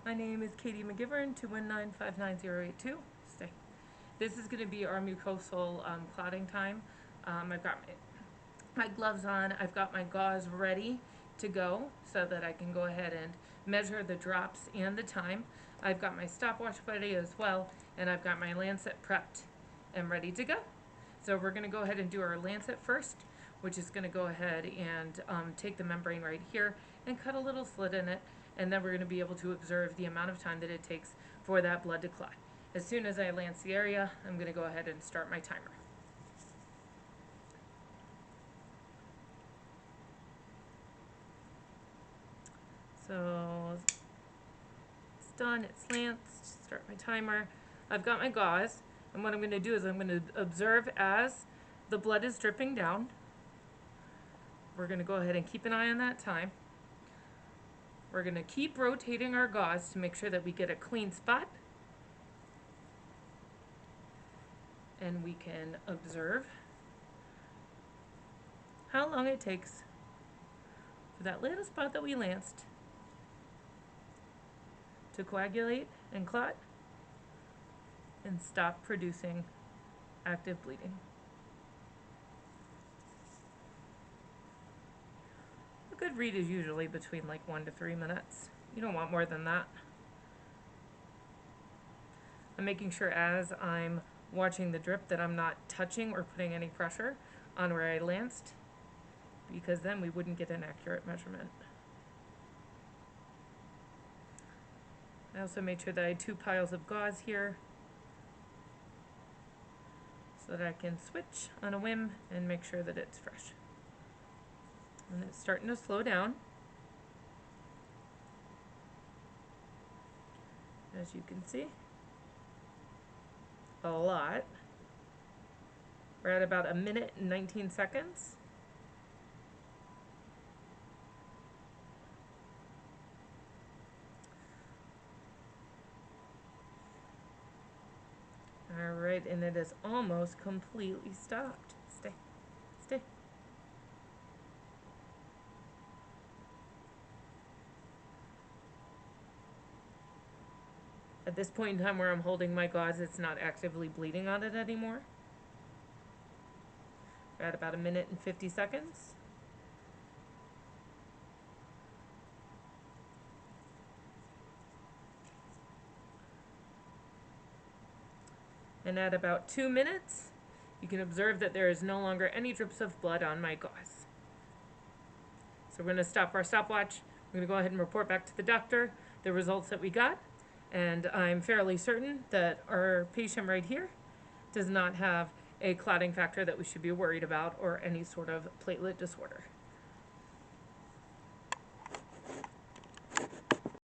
My name is Katie McGivern, 219-59082. Stay. This is going to be our mucosal clotting time. I've got my gloves on. I've got my gauze ready to go so that I can go ahead and measure the drops and the time. I've got my stopwatch ready as well, and I've got my lancet prepped and ready to go. So we're going to go ahead and do our lancet first, which is going to go ahead and take the membrane right here and cut a little slit in it, and then we're going to be able to observe the amount of time that it takes for that blood to clot. As soon as I lance the area, I'm going to go ahead and start my timer. So it's done, it's lanced, start my timer. I've got my gauze, and what I'm going to do is I'm going to observe as the blood is dripping down. We're going to go ahead and keep an eye on that time. We're going to keep rotating our gauze to make sure that we get a clean spot. And we can observe how long it takes for that little spot that we lanced to coagulate and clot and stop producing active bleeding. A good read is usually between like 1 to 3 minutes. You don't want more than that. I'm making sure as I'm watching the drip that I'm not touching or putting any pressure on where I lanced, because then we wouldn't get an accurate measurement. I also made sure that I had 2 piles of gauze here so that I can switch on a whim and make sure that it's fresh. And it's starting to slow down, as you can see, a lot. We're at about 1 minute and 19 seconds. All right, and it is almost completely stopped. Stay, stay. At this point in time where I'm holding my gauze, it's not actively bleeding on it anymore. We're at about 1 minute and 50 seconds. And at about 2 minutes, you can observe that there is no longer any drips of blood on my gauze. So we're going to stop our stopwatch. We're going to go ahead and report back to the doctor the results that we got. And I'm fairly certain that our patient right here does not have a clotting factor that we should be worried about or any sort of platelet disorder.